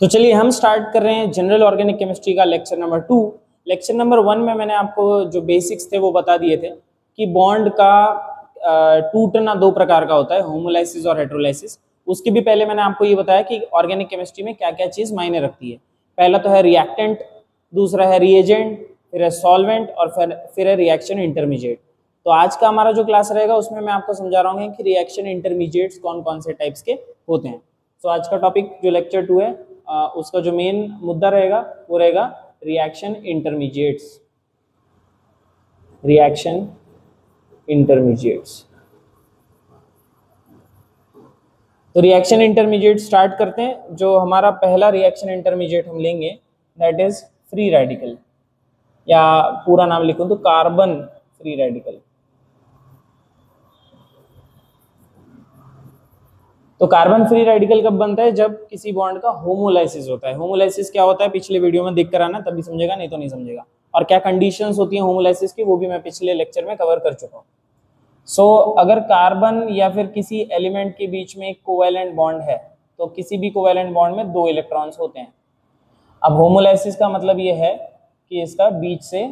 तो चलिए हम स्टार्ट कर रहे हैं जनरल ऑर्गेनिक केमिस्ट्री का लेक्चर नंबर 2। लेक्चर नंबर 1 में मैंने आपको जो बेसिक्स थे वो बता दिए थे कि बॉन्ड का टूटना दो प्रकार का होता है, होमोलाइसिस और हेटेरोलाइसिस। उसके भी पहले मैंने आपको ये बताया कि ऑर्गेनिक केमिस्ट्री में क्या क्या चीज मायने रखती है। पहला तो है रिएक्टेंट, दूसरा है रिएजेंट, फिर है सॉल्वेंट और फिर है रिएक्शन इंटरमीडिएट। तो आज का हमारा जो क्लास रहेगा उसमें मैं आपको समझा रहा हूँ कि रिएक्शन इंटरमीडिएट्स कौन कौन से टाइप्स के होते हैं। तो आज का टॉपिक जो लेक्चर 2 है उसका जो मेन मुद्दा रहेगा वो रहेगा रिएक्शन इंटरमीडिएट्स। Reaction intermediates. तो रिएक्शन इंटरमीडिएट स्टार्ट करते हैं। जो हमारा पहला रिएक्शन इंटरमीडिएट हम लेंगे दैट इज फ्री रेडिकल, या पूरा नाम लिखूं तो कार्बन फ्री रेडिकल। तो कार्बन फ्री रेडिकल कब बनता है? जब किसी बॉन्ड का होमोलाइसिस होता है। होमोलाइसिस क्या होता है पिछले वीडियो में देख कर आना, तभी समझेगा, नहीं तो नहीं समझेगा। और क्या कंडीशंस होती हैं होमोलाइसिस की वो भी मैं पिछले लेक्चर में कवर कर चुका हूँ। सो अगर कार्बन या फिर किसी एलिमेंट के बीच में एक कोवैलेंट बॉन्ड है तो किसी भी कोवैलेंट बॉन्ड में 2 इलेक्ट्रॉन्स होते हैं। अब होमोलाइसिस का मतलब ये है कि इसका बीच से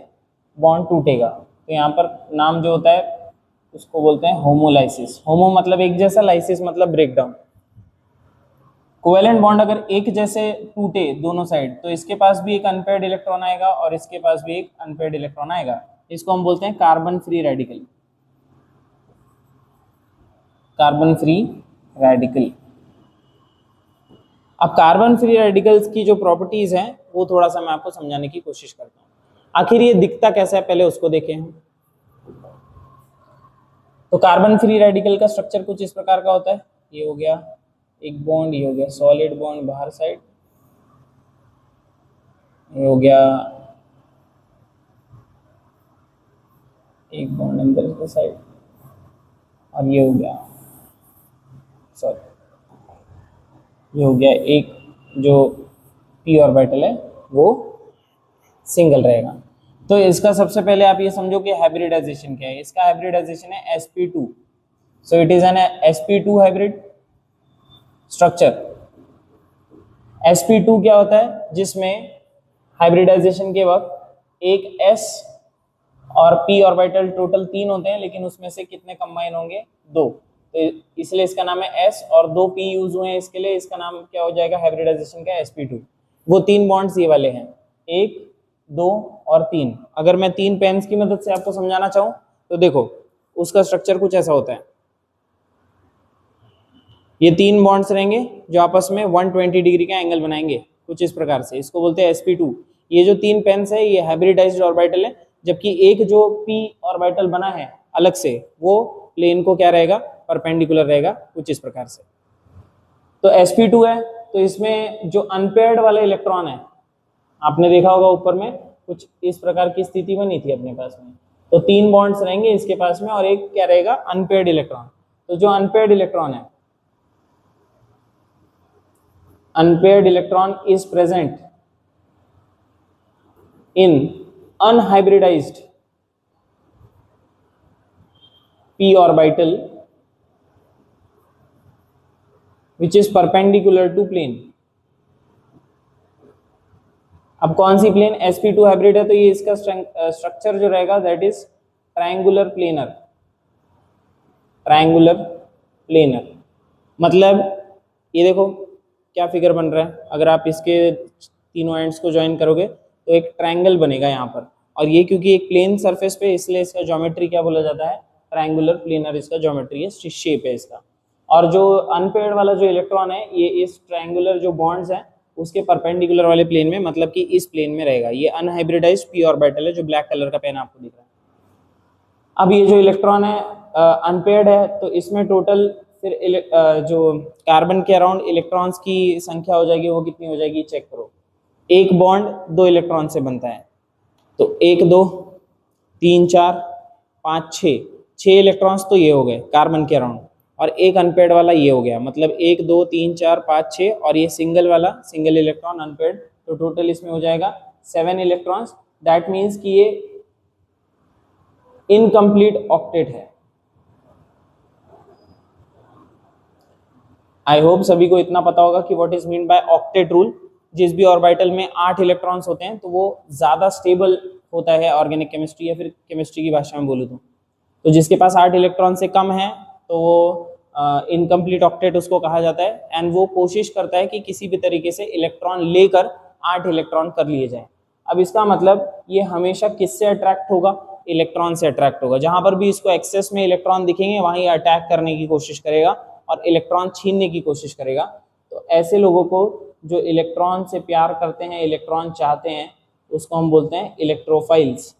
बॉन्ड टूटेगा। तो यहाँ पर नाम जो होता है उसको बोलते हैं होमोलाइसिस। होमो मतलब एक जैसा, लाइसिस मतलब ब्रेकडाउन। कोवैलेंट बॉन्ड अगर एक जैसे टूटे दोनों साइड तो इसके पास भी एक अनपेयर्ड इलेक्ट्रॉन आएगा और इसके पास भी एक अनपेयर्ड इलेक्ट्रॉन आएगा। इसको हम बोलते हैं carbon free radical. Carbon free radical. अब कार्बन फ्री रेडिकल्स की जो प्रॉपर्टीज हैं वो थोड़ा सा मैं आपको समझाने की कोशिश करता हूँ। आखिर ये दिखता कैसा है पहले उसको देखें हम। तो कार्बन फ्री रेडिकल का स्ट्रक्चर कुछ इस प्रकार का होता है। ये हो गया एक बॉन्ड, ये हो गया सॉलिड बॉन्ड बाहर साइड, ये हो गया एक बॉन्ड अंदर के साइड, और ये हो गया ये हो गया एक जो p ऑर्बिटल है वो सिंगल रहेगा। तो इसका सबसे पहले आप ये समझो कि हाइब्रिडाइजेशन क्या है। इसका हाइब्रिडाइजेशन है sp2। So it is an sp2 hybrid structure. sp2 क्या होता है? जिसमें हाइब्रिडाइजेशन के वक्त एक s और p ऑर्बिटल टोटल 3 होते हैं, लेकिन उसमें से कितने कंबाइन होंगे? 2। तो इसलिए इसका नाम है s, और 2 p यूज हुए हैं इसके लिए। इसका नाम क्या हो जाएगा हाइब्रिडाइजेशन का? sp2। वो 3 बॉन्ड्स ये वाले हैं, 1, 2 और 3। अगर मैं 3 पेन्स की मदद से आपको समझाना चाहूँ तो देखो उसका स्ट्रक्चर कुछ ऐसा होता है। ये 3 बॉन्ड्स रहेंगे जो आपस में 120 डिग्री का एंगल बनाएंगे कुछ इस प्रकार से। इसको बोलते हैं sp2। ये जो 3 पेन्स है ये हाइब्रिडाइज्ड ऑर्बिटल है, जबकि एक जो p ऑर्बिटल बना है अलग से वो प्लेन को क्या रहेगा? परपेंडिकुलर रहेगा कुछ इस प्रकार से। तो sp2 है तो इसमें जो अनपेयर्ड वाला इलेक्ट्रॉन है, आपने देखा होगा ऊपर में कुछ इस प्रकार की स्थिति बनी थी अपने पास में। तो 3 बॉन्ड्स रहेंगे इसके पास में और एक क्या रहेगा? Unpaired electron. तो जो अनपेयर्ड इलेक्ट्रॉन है, unpaired electron is present in unhybridized p orbital which is perpendicular to plane। अब कौन सी प्लेन? sp2 हाइब्रिड है तो ये इसका स्ट्रक्चर जो रहेगा that is triangular planar. Triangular planar मतलब ये देखो क्या फिगर बन रहा है। अगर आप इसके तीनों एंड्स को ज्वाइन करोगे तो एक ट्रायंगल बनेगा यहाँ पर, और ये क्योंकि एक प्लेन सरफेस पे इसलिए इसका ज्योमेट्री क्या बोला जाता है? ट्रायंगुलर प्लेनर इसका ज्योमेट्री है, शेप है इसका। और जो अनपेयर्ड वाला जो इलेक्ट्रॉन है ये इस ट्रायंगुलर जो बॉन्ड्स हैं उसके परपेंडिकुलर वाले प्लेन में, मतलब कि इस प्लेन में रहेगा। ये अनहाइब्रिडाइज्ड p ऑर्बिटल है जो ब्लैक कलर का पेन आपको दिख रहा है। अब ये जो इलेक्ट्रॉन है अनपेयर्ड है तो इसमें टोटल फिर जो कार्बन के अराउंड इलेक्ट्रॉन्स की संख्या हो जाएगी वो कितनी हो जाएगी? चेक करो। एक बॉन्ड 2 इलेक्ट्रॉन से बनता है तो 1, 2, 3, 4, 5, 6 इलेक्ट्रॉन्स तो ये हो गए कार्बन के अराउंड, और एक अनपेयर्ड वाला ये हो गया। मतलब 1, 2, 3, 4, 5, 6 और ये सिंगल वाला सिंगल इलेक्ट्रॉन अनपेयर्ड, तो टोटल इसमें हो जाएगा 7 इलेक्ट्रॉन्स। दैट मीन्स कि ये इनकम्प्लीट ऑक्टेट है। आई होप सभी को इतना पता होगा कि what is mean by octet rule. जिस भी ऑर्बिटल में 8 इलेक्ट्रॉन्स होते हैं तो वो ज़्यादा स्टेबल होता है ऑर्गेनिक केमिस्ट्री या फिर केमिस्ट्री की भाषा में बोलूँ तो जिसके पास 8 इलेक्ट्रॉन से कम है तो वो इनकम्प्लीट ऑक्टेट उसको कहा जाता है। एंड वो कोशिश करता है कि किसी भी तरीके से इलेक्ट्रॉन लेकर 8 इलेक्ट्रॉन कर लिए जाए। अब इसका मतलब ये हमेशा किससे अट्रैक्ट होगा, इलेक्ट्रॉन से अट्रैक्ट होगा। जहां पर भी इसको एक्सेस में इलेक्ट्रॉन दिखेंगे वहीं अटैक करने की कोशिश करेगा और इलेक्ट्रॉन छीनने की कोशिश करेगा। तो ऐसे लोगों को जो इलेक्ट्रॉन से प्यार करते हैं, इलेक्ट्रॉन चाहते हैं, उसको हम बोलते हैं इलेक्ट्रोफाइल्स।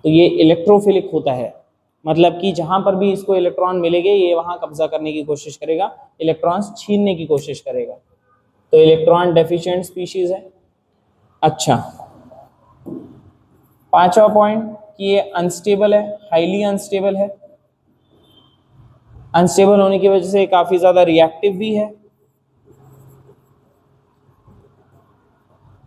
तो ये इलेक्ट्रोफिलिक होता है, मतलब कि जहां पर भी इसको इलेक्ट्रॉन मिलेंगे ये वहां कब्जा करने की कोशिश करेगा, इलेक्ट्रॉन्स छीनने की कोशिश करेगा। तो इलेक्ट्रॉन डेफिशिएंट स्पीशीज है। अच्छा, पांचवा पॉइंट कि ये अनस्टेबल है, हाईली अनस्टेबल है। अनस्टेबल होने की वजह से काफी ज्यादा रिएक्टिव भी है।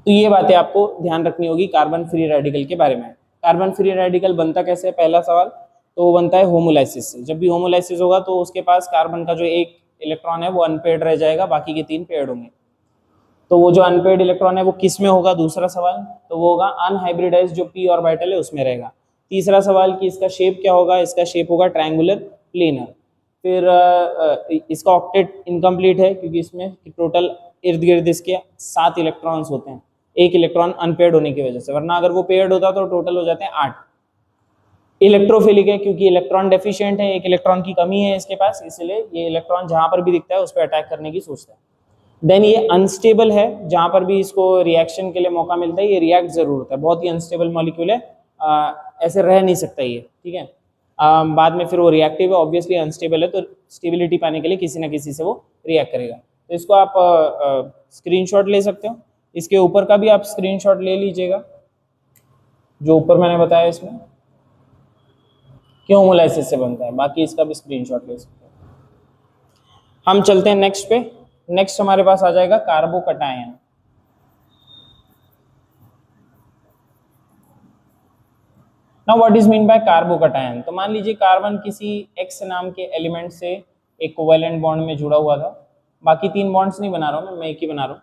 तो ये बातें आपको ध्यान रखनी होगी कार्बन फ्री रेडिकल के बारे में। कार्बन फ्री रेडिकल बनता कैसे है, पहला सवाल तो वो बनता है होमोलाइसिस से। जब भी होमोलाइसिस होगा तो उसके पास कार्बन का जो एक इलेक्ट्रॉन है वो अनपेयर्ड रह जाएगा, बाकी के 3 पेयर्ड होंगे। तो वो जो अनपेयर्ड इलेक्ट्रॉन है वो किस में होगा, दूसरा सवाल तो वो होगा अनहाइब्रिडाइज्ड जो p ऑर्बिटल है उसमें रहेगा। तीसरा सवाल कि इसका शेप क्या होगा, इसका शेप होगा ट्रायंगुलर प्लेनर। फिर इसका ऑक्टेट इनकम्प्लीट है क्योंकि इसमें टोटल इर्द गिर्द इसके 7 इलेक्ट्रॉन्स होते हैं, एक इलेक्ट्रॉन अनपेयर्ड होने की वजह से, वरना अगर वो पेयर्ड होता तो टोटल हो जाते हैं 8। इलेक्ट्रोफिलिक है क्योंकि इलेक्ट्रॉन डेफिशिएंट है, एक इलेक्ट्रॉन की कमी है इसके पास, इसलिए ये इलेक्ट्रॉन जहां पर भी दिखता है उस पर अटैक करने की सोचता है। देन ये अनस्टेबल है, जहां पर भी इसको रिएक्शन के लिए मौका मिलता है ये रिएक्ट जरूर होता है, बहुत ही अनस्टेबल मॉलिक्यूल है, ऐसे रह नहीं सकता ये, ठीक है। बाद में फिर वो रिएक्टिव है, ऑब्वियसली अनस्टेबल है तो स्टेबिलिटी पाने के लिए किसी ना किसी से वो रिएक्ट करेगा। तो इसको आप स्क्रीनशॉट ले सकते हो, इसके ऊपर का भी आप स्क्रीनशॉट ले लीजिएगा जो ऊपर मैंने बताया इसमें क्यों होमोलाइसिस से बनता है, बाकी इसका भी स्क्रीनशॉट ले सकते हो। हम चलते हैं नेक्स्ट पे। नेक्स्ट हमारे पास आ जाएगा carbocation. Now what is mean by carbocation. तो मान लीजिए कार्बन किसी एक्स नाम के एलिमेंट से एक कोवेलेंट बॉन्ड में जुड़ा हुआ था, बाकी 3 बॉन्ड्स नहीं बना रहा हूं मैं एक ही बना रहा हूं,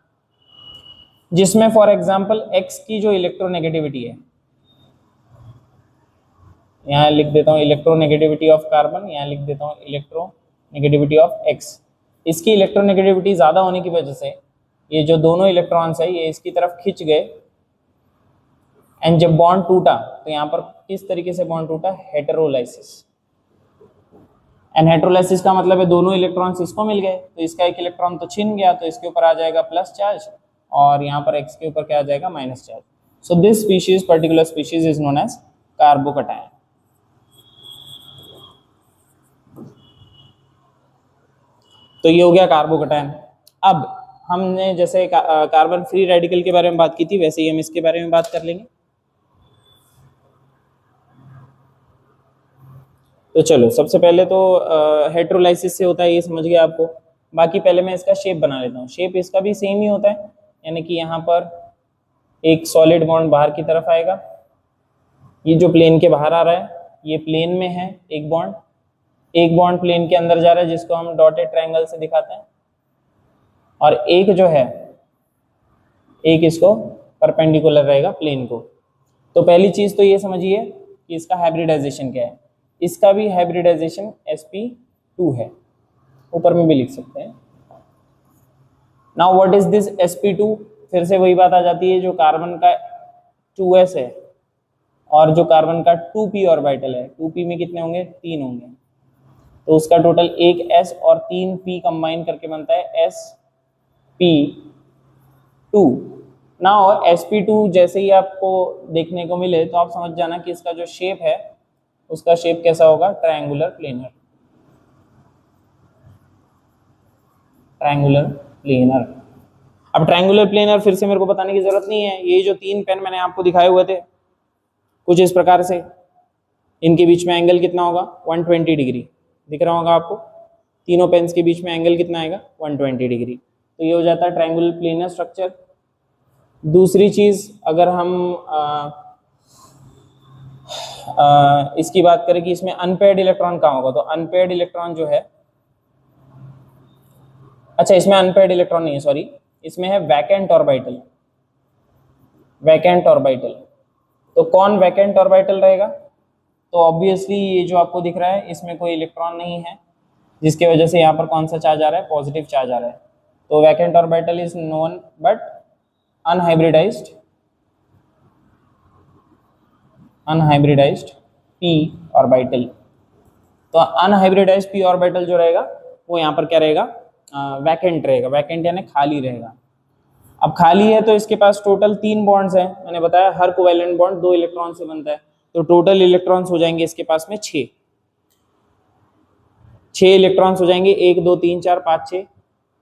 जिसमें फॉर एग्जांपल एक्स की जो इलेक्ट्रोनेगेटिविटी है, यहाँ लिख देता हूँ इलेक्ट्रोनेगेटिविटी ऑफ कार्बन, यहाँ लिख देता हूँ इलेक्ट्रोनेगेटिविटी ऑफ एक्स। इसकी इलेक्ट्रोनेगेटिविटी ज़्यादा होने की वजह से ये जो दोनों इलेक्ट्रॉन्स है ये इसकी तरफ खिंच गए, एंड जब बॉन्ड टूटा तो यहाँ पर किस तरीके से बॉन्ड टूटा, हेटेरोलाइसिस। एंड हेटेरोलाइसिस का मतलब है दोनों इलेक्ट्रॉन्स इसको मिल गए, तो इसका एक इलेक्ट्रॉन तो छिन गया, तो इसके ऊपर आ जाएगा प्लस चार्ज और यहाँ पर एक्स के ऊपर क्या आ जाएगा, minus charge. So this species, particular species is known as carbocation. तो ये हो गया कार्बोकटायन। अब हमने जैसे कार्बन फ्री रेडिकल के बारे में बात की थी, वैसे ही हम इसके बारे में बात कर लेंगे। तो चलो सबसे पहले तो हेटेरोलाइसिस से होता है ये समझ गया आपको, बाकी पहले मैं इसका शेप बना लेता हूँ। शेप इसका भी सेम ही होता है, यानी कि यहाँ पर एक सॉलिड बॉन्ड बाहर की तरफ आएगा, ये जो प्लेन के बाहर आ रहा है ये प्लेन में है एक बॉन्ड, एक बॉन्ड प्लेन के अंदर जा रहा है जिसको हम डॉटेड ट्रायंगल से दिखाते हैं, और एक जो है एक इसको परपेंडिकुलर रहेगा प्लेन को। तो पहली चीज तो ये समझिए कि इसका हाइब्रिडाइजेशन क्या है। इसका भी हाइब्रिडाइजेशन sp2 है, ऊपर में भी लिख सकते हैं। Now what is this sp2, फिर से वही बात आ जाती है, जो कार्बन का 2s है और जो कार्बन का 2p ऑर्बिटल है, 2p में कितने होंगे, 3 होंगे, तो उसका टोटल एक s और 3 p कंबाइन करके बनता है sp2। नाउ sp2 जैसे ही आपको देखने को मिले तो आप समझ जाना कि इसका जो शेप है उसका शेप कैसा होगा, ट्रायंगुलर प्लेनर। Triangular planar. अब ट्रायंगुलर प्लेनर फिर से मेरे को बताने की जरूरत नहीं है, ये जो 3 पेन मैंने आपको दिखाए हुए थे कुछ इस प्रकार से, इनके बीच में एंगल कितना होगा, 120 डिग्री दिख रहा होगा आपको। तीनों पेन्स के बीच में एंगल कितना आएगा, 120 डिग्री। तो ये हो जाता है ट्रायंगुलर प्लेनर स्ट्रक्चर। दूसरी चीज अगर हम इसकी बात करें कि इसमें अनपेयर्ड इलेक्ट्रॉन कहाँ होगा, तो अनपेयर्ड इलेक्ट्रॉन जो है अच्छा, इसमें अनपेयर्ड इलेक्ट्रॉन नहीं है, सॉरी, इसमें है वैकेंट ऑर्बिटल, वैकेंट ऑर्बिटल। तो कौन वैकेंट ऑर्बिटल रहेगा? तो ऑब्वियसली ये जो आपको दिख रहा है इसमें कोई इलेक्ट्रॉन नहीं है, जिसकी वजह से यहाँ पर कौन सा चार्ज आ रहा है? पॉजिटिव चार्ज आ रहा है। तो vacant orbital is known but unhybridised, unhybridised p orbital. तो अनहाइब्रिडाइज्ड p ऑर्बिटल जो रहेगा वो यहाँ पर क्या रहेगा? वैकेंट रहेगा, वैकेंट यानी खाली रहेगा। अब खाली है तो इसके पास टोटल 3 बॉन्ड्स हैं, मैंने बताया हर कोवैलेंट बॉन्ड 2 इलेक्ट्रॉन से बनता है, तो टोटल इलेक्ट्रॉन्स हो जाएंगे इसके पास में 6 इलेक्ट्रॉन्स हो जाएंगे, 1 2 3 4 5 6।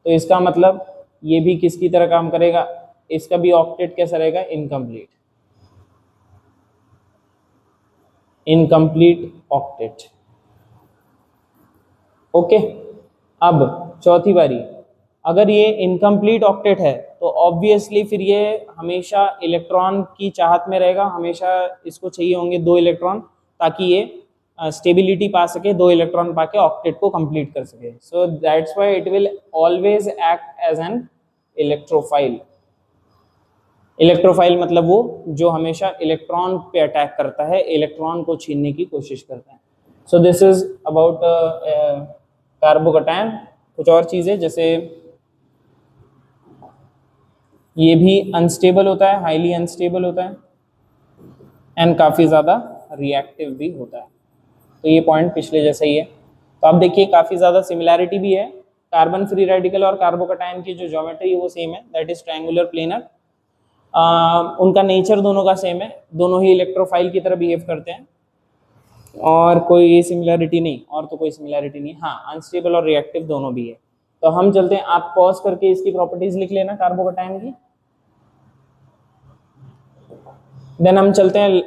तो इसका मतलब ये भी किसकी तरह काम करेगा? इसका भी ऑक्टेट कैसा रहेगा? Incomplete, incomplete octet. ओके, अब चौथी बारी, अगर ये इनकम्प्लीट ऑक्टेट है तो ऑब्वियसली फिर ये हमेशा इलेक्ट्रॉन की चाहत में रहेगा, हमेशा इसको चाहिए होंगे 2 इलेक्ट्रॉन ताकि ये स्टेबिलिटी पा सके, 2 इलेक्ट्रॉन पाके ऑक्टेट को कंप्लीट कर सके। So that's why it will always act as an electrophile. Electrophile मतलब वो जो हमेशा इलेक्ट्रॉन पे अटैक करता है, इलेक्ट्रॉन को छीनने की कोशिश करता है। So this is about carbocation. कुछ और चीजें, जैसे ये भी अनस्टेबल होता है, हाईली अनस्टेबल होता है एंड काफ़ी ज़्यादा रिएक्टिव भी होता है। तो ये पॉइंट पिछले जैसा ही है। तो आप देखिए काफ़ी ज़्यादा सिमिलैरिटी भी है, कार्बन फ्री रेडिकल और कार्बोकैटायन की जो ज्योमेट्री है वो सेम है, दैट इज ट्रायंगुलर प्लेनर। उनका नेचर दोनों का सेम है, दोनों ही इलेक्ट्रोफाइल की तरह बिहेव करते हैं, और कोई सिमिलैरिटी नहीं, और तो कोई सिमिलैरिटी नहीं। हाँ, अनस्टेबल और रिएक्टिव दोनों भी है। तो हम चलते हैं, आप पॉज करके इसकी प्रॉपर्टीज लिख लेना कार्बोकैटायन की। देन हम चलते हैं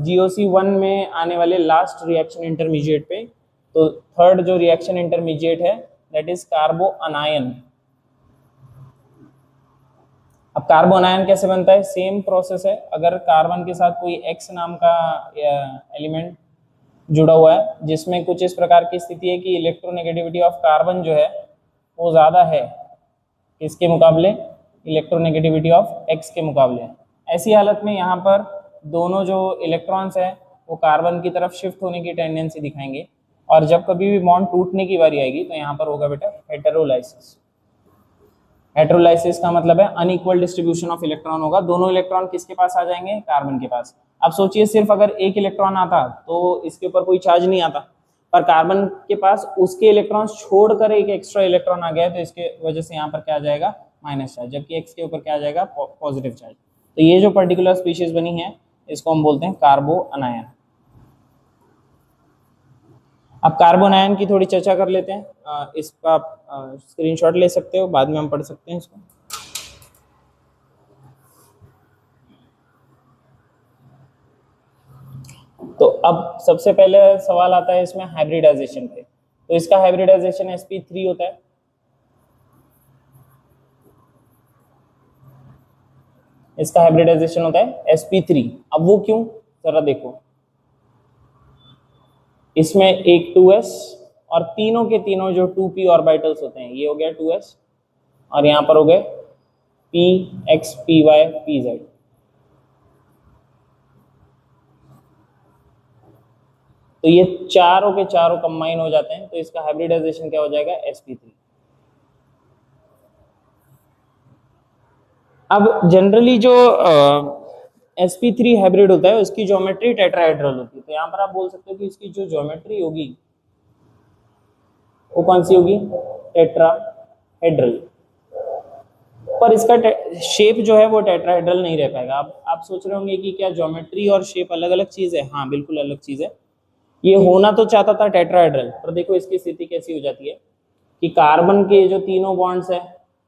GOC1 में आने वाले लास्ट रिएक्शन इंटरमीडिएट पे। तो थर्ड जो रिएक्शन इंटरमीडिएट है दैट इज कार्बो अनायन। अब कार्बो अनायन कैसे बनता है? सेम प्रोसेस है, अगर कार्बन के साथ कोई X नाम का एलिमेंट जुड़ा हुआ है जिसमें कुछ इस प्रकार की स्थिति है कि इलेक्ट्रोनेगेटिविटी ऑफ कार्बन जो है वो ज़्यादा है किसके मुकाबले? इलेक्ट्रोनेगेटिविटी ऑफ X के मुकाबले। ऐसी हालत में यहाँ पर दोनों जो इलेक्ट्रॉन्स हैं वो कार्बन की तरफ शिफ्ट होने की टेंडेंसी दिखाएंगे, और जब कभी भी बॉन्ड टूटने की बारी आएगी तो यहाँ पर होगा बेटा हेटेरोलाइसिस। हेटेरोलाइसिस का मतलब है अनइक्वल डिस्ट्रीब्यूशन ऑफ इलेक्ट्रॉन होगा, दोनों इलेक्ट्रॉन किसके पास आ जाएंगे? कार्बन के पास। अब सोचिए सिर्फ अगर एक इलेक्ट्रॉन आता तो इसके ऊपर कोई चार्ज नहीं आता, पर कार्बन के पास उसके इलेक्ट्रॉन्स छोड़कर एक एक्स्ट्रा इलेक्ट्रॉन आ गया तो इसके वजह से यहाँ पर क्या आ जाएगा? माइनस चार्ज, जबकि एक्स के ऊपर क्या आ जाएगा? Positive charge. तो ये जो पर्टिकुलर स्पीशीज बनी है इसको हम बोलते हैं कार्बो अनायन। अब कार्बो अनायन की थोड़ी चर्चा कर लेते हैं। इसका आप स्क्रीनशॉट ले सकते हो, बाद में हम पढ़ सकते हैं इसको। तो अब सबसे पहले सवाल आता है इसमें हाइब्रिडाइजेशन पे। तो इसका हाइब्रिडाइजेशन sp3 होता है। इसका हाइब्रिडाइजेशन होता है sp3। अब वो क्यों, जरा देखो, इसमें एक 2s और तीनों के तीनों जो 2p ऑर्बिटल्स होते हैं, ये हो गया 2s और यहाँ पर हो गए px py pz। तो ये चारों के चारों कंबाइन हो जाते हैं, तो इसका हाइब्रिडाइजेशन क्या हो जाएगा? sp3। अब जनरली जो sp3 हाइब्रिड होता है उसकी ज्योमेट्री टेट्राहेड्रल होती है। तो यहाँ पर आप बोल सकते हो कि इसकी जो ज्योमेट्री होगी वो कौन सी होगी? टेट्राहेड्रल। पर इसका शेप जो है वो टेट्राहेड्रल नहीं रह पाएगा। आप सोच रहे होंगे कि क्या ज्योमेट्री और शेप अलग अलग चीज है? हाँ, बिल्कुल अलग चीज है। ये होना तो चाहता था टेट्राहेड्रल, पर देखो इसकी स्थिति कैसी हो जाती है कि कार्बन के जो तीनों बॉन्ड्स है,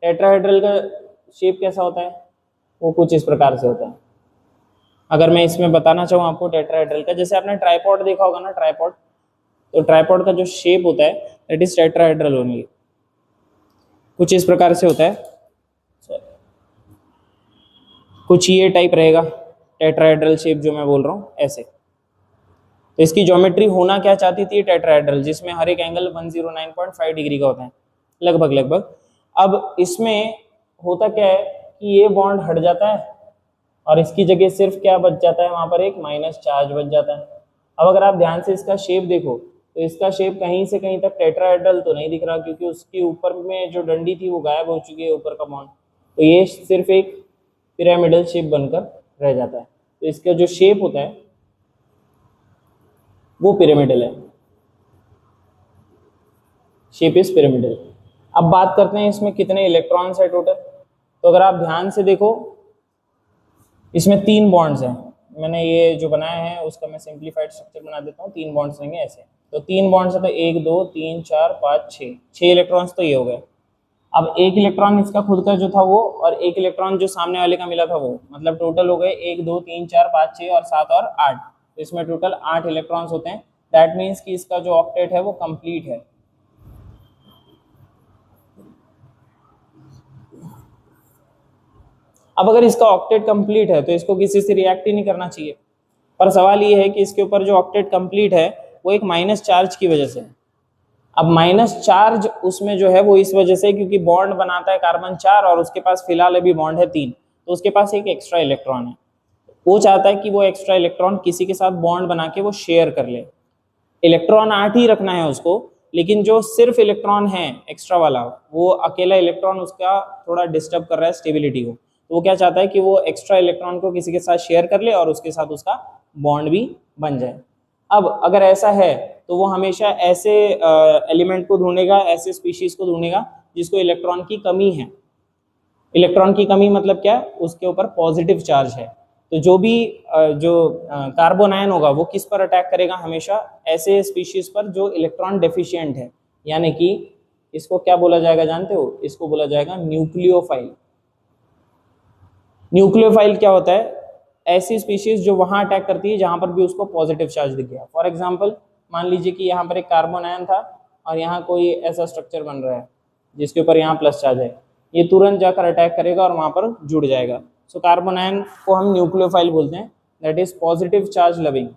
टेट्राहेड्रल का शेप कैसा होता है? वो कुछ इस प्रकार से होता है। अगर मैं इसमें बताना चाहूँ आपको टेट्राहेड्रल का, जैसे आपने ट्राइपॉड देखा होगा ना, ट्राइपॉड, तो ट्राइपॉड का जो शेप होता है दैट इज टेट्राहेड्रल ओनली, कुछ इस प्रकार से होता है। कुछ ये टाइप रहेगा टेट्राहेड्रल शेप जो मैं बोल रहा हूँ, ऐसे। तो इसकी ज्योमेट्री होना क्या चाहती थी? टेट्राहेड्रल, जिसमें हर एक एंगल 109.5 डिग्री का होता है। लगभग लगभग। अब इसमें होता क्या है कि ये बॉन्ड हट जाता है और इसकी जगह सिर्फ क्या बच जाता है, वहां पर एक माइनस चार्ज बच जाता है। अब अगर आप ध्यान से इसका शेप देखो तो इसका शेप कहीं से कहीं तक टेट्राहेड्रल तो नहीं दिख रहा, क्योंकि उसके ऊपर में जो डंडी थी वो गायब हो चुकी है, ऊपर का बॉन्ड। तो ये सिर्फ एक पिरामिडल शेप बनकर रह जाता है। तो इसका जो शेप होता है वो पिरामिडल है, शेप इज पिरामिडल। अब बात करते हैं इसमें कितने इलेक्ट्रॉन्स है टोटल। तो अगर आप ध्यान से देखो इसमें 3 बॉन्ड्स हैं। मैंने ये जो बनाया है उसका मैं सिंप्लीफाइड स्ट्रक्चर बना देता हूँ। 3 बॉन्ड्स रहेंगे ऐसे। तो 3 बॉन्ड्स है तो 1 2 3 4 5 6 इलेक्ट्रॉन्स तो ये हो गए। अब एक इलेक्ट्रॉन इसका खुद का जो था वो, और एक इलेक्ट्रॉन जो सामने वाले का मिला था वो, मतलब टोटल हो गए 1 2 3 4 5 6 और 7 और 8। तो इसमें टोटल 8 इलेक्ट्रॉन्स होते हैं। दैट मीन्स कि इसका जो ऑक्टेट है वो कंप्लीट है। अब अगर इसका ऑक्टेट कंप्लीट है तो इसको किसी से रिएक्ट ही नहीं करना चाहिए, पर सवाल ये है कि इसके ऊपर जो ऑक्टेट कंप्लीट है वो एक माइनस चार्ज की वजह से है। अब माइनस चार्ज उसमें जो है वो इस वजह से, क्योंकि बॉन्ड बनाता है कार्बन 4 और उसके पास फिलहाल अभी बॉन्ड है 3, तो उसके पास एक एक्स्ट्रा इलेक्ट्रॉन है। वो चाहता है कि वो एक्स्ट्रा इलेक्ट्रॉन किसी के साथ बॉन्ड बना के वो शेयर कर ले। इलेक्ट्रॉन 8 ही रखना है उसको, लेकिन जो सिर्फ इलेक्ट्रॉन है एक्स्ट्रा वाला, वो अकेला इलेक्ट्रॉन उसका थोड़ा डिस्टर्ब कर रहा है स्टेबिलिटी को। तो वो क्या चाहता है कि वो एक्स्ट्रा इलेक्ट्रॉन को किसी के साथ शेयर कर ले और उसके साथ उसका बॉन्ड भी बन जाए। अब अगर ऐसा है तो वो हमेशा ऐसे एलिमेंट को ढूंढेगा, ऐसे स्पीशीज को ढूंढेगा जिसको इलेक्ट्रॉन की कमी है। इलेक्ट्रॉन की कमी मतलब क्या, उसके ऊपर पॉजिटिव चार्ज है। तो जो भी कार्बन आयन होगा वो किस पर अटैक करेगा, हमेशा ऐसे स्पीशीज पर जो इलेक्ट्रॉन डेफिशिएंट है। यानी कि इसको क्या बोला जाएगा जानते हो, इसको बोला जाएगा न्यूक्लियोफाइल। न्यूक्लियोफाइल क्या होता है, ऐसी स्पीशीज जो वहां अटैक करती है जहां पर भी उसको पॉजिटिव चार्ज दिख गया। फॉर एग्जांपल मान लीजिए कि यहाँ पर एक कार्बन आयन था और यहाँ कोई ऐसा स्ट्रक्चर बन रहा है जिसके ऊपर यहाँ प्लस चार्ज है, ये तुरंत जाकर अटैक करेगा और वहां पर जुड़ जाएगा। सो कार्बन आयन को हम न्यूक्लियोफाइल बोलते हैं, that is positive charge loving.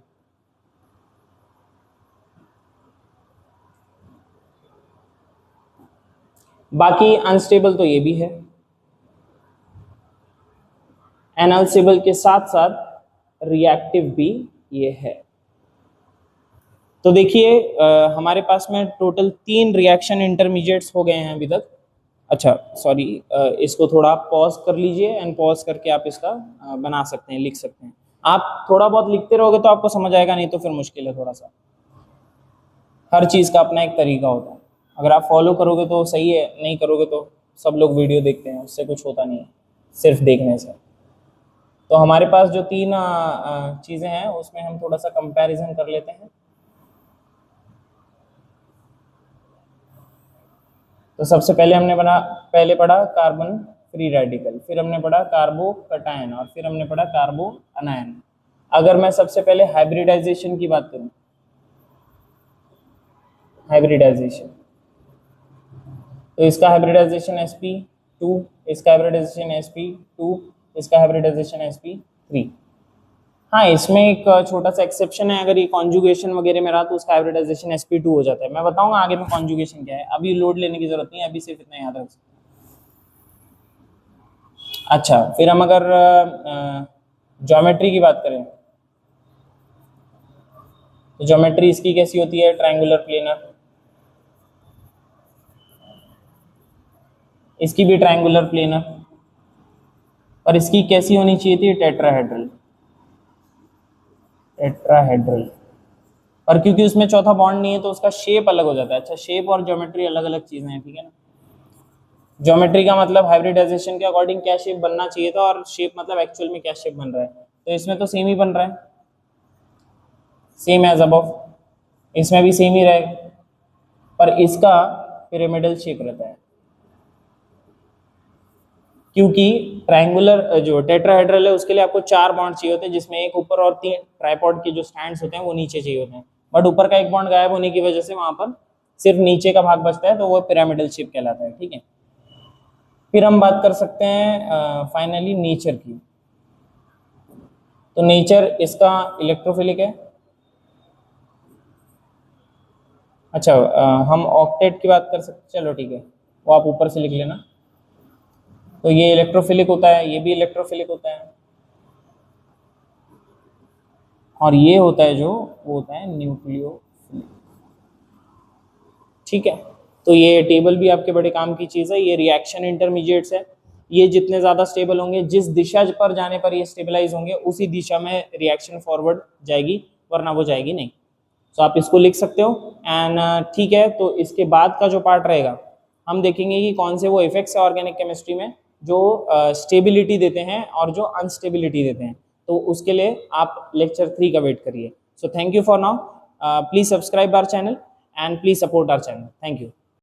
बाकी अनस्टेबल तो ये भी है, एनालिसिबल के साथ साथ रिएक्टिव भी ये है। तो देखिए हमारे पास में टोटल 3 रिएक्शन इंटरमीडिएट्स हो गए हैं अभी तक। अच्छा सॉरी, इसको थोड़ा पॉज कर लीजिए एंड पॉज करके आप इसका बना सकते हैं, लिख सकते हैं। आप थोड़ा बहुत लिखते रहोगे तो आपको समझ आएगा, नहीं तो फिर मुश्किल है थोड़ा सा। हर चीज़ का अपना एक तरीका होता है। अगर आप फॉलो करोगे तो सही है, नहीं करोगे तो सब लोग वीडियो देखते हैं, उससे कुछ होता नहीं है सिर्फ देखने से। तो हमारे पास जो 3 चीज़ें हैं उसमें हम थोड़ा सा कंपैरिजन कर लेते हैं। तो सबसे पहले हमने पहले पढ़ा कार्बन फ्री रेडिकल, फिर हमने पढ़ा कार्बो कटायन और फिर हमने पढ़ा कार्बो अनायन। अगर मैं सबसे पहले हाइब्रिडाइजेशन की बात करूं, हाइब्रिडाइजेशन, तो इसका हाइब्रिडाइजेशन sp2, इसका हाइब्रिडाइजेशन sp2, इसका हाइब्रिडाइजेशन sp3। हाँ, इसमें एक छोटा सा एक्सेप्शन है, अगर ये कॉन्जुगेशन वगैरह में रहा तो उसका हाइब्रिडाइजेशन sp2 हो जाता है। मैं बताऊंगा आगे में कॉन्जुगेशन क्या है, अभी लोड लेने की जरूरत नहीं है, अभी सिर्फ इतना याद रख सकते। अच्छा, फिर हम अगर ज्योमेट्री की बात करें तो ज्योमेट्री इसकी कैसी होती है, ट्रायंगुलर प्लेनर। इसकी भी ट्रायंगुलर प्लेनर, और इसकी कैसी होनी चाहिए थी, टेट्राहेड्रल। टेट्राहेड्रल, और क्योंकि उसमें चौथा बॉन्ड नहीं है तो उसका शेप अलग हो जाता है। अच्छा, शेप और ज्योमेट्री अलग अलग चीजें हैं, ठीक है ना। ज्योमेट्री का मतलब हाइब्रिडाइजेशन के अकॉर्डिंग क्या शेप बनना चाहिए था, और शेप मतलब एक्चुअल में क्या शेप बन रहा है। तो इसमें तो सेम ही बन रहा है, सेम एज अबव, इसमें भी सेम ही रहेगा, पर इसका पिरामिडल शेप रहता है, क्योंकि ट्रायंगुलर जो टेट्राहेड्रल है उसके लिए आपको 4 बॉन्ड चाहिए होते हैं, जिसमें एक ऊपर और 3 ट्राइपॉड के जो स्टैंड्स होते हैं वो नीचे चाहिए होते हैं। बट ऊपर का एक बॉन्ड गायब होने की वजह से वहां पर सिर्फ नीचे का भाग बचता है, तो वो पिरामिडल शेप कहलाता है, ठीक है। फिर हम बात कर सकते हैं फाइनली नेचर की। तो नेचर इसका इलेक्ट्रोफिलिक है। अच्छा, हम ऑक्टेट की बात कर सकते, चलो ठीक है, वो आप ऊपर से लिख लेना। तो ये इलेक्ट्रोफिलिक होता है, ये भी इलेक्ट्रोफिलिक होता है, और ये होता है जो वो होता है न्यूक्लियोफिलिक। ठीक है, तो ये टेबल भी आपके बड़े काम की चीज़ है। ये रिएक्शन इंटरमीडिएट्स है, ये जितने ज़्यादा स्टेबल होंगे, जिस दिशा पर जाने पर ये स्टेबलाइज होंगे उसी दिशा में रिएक्शन फॉरवर्ड जाएगी, वरना वो जाएगी नहीं। तो आप इसको लिख सकते हो। एंड ठीक है, तो इसके बाद का जो पार्ट रहेगा हम देखेंगे कि कौन से वो इफेक्ट्स है ऑर्गेनिक केमिस्ट्री में जो स्टेबिलिटी देते हैं और जो अनस्टेबिलिटी देते हैं। तो उसके लिए आप लेक्चर 3 का वेट करिए। So thank you for now, please subscribe our channel and please support our channel. Thank you.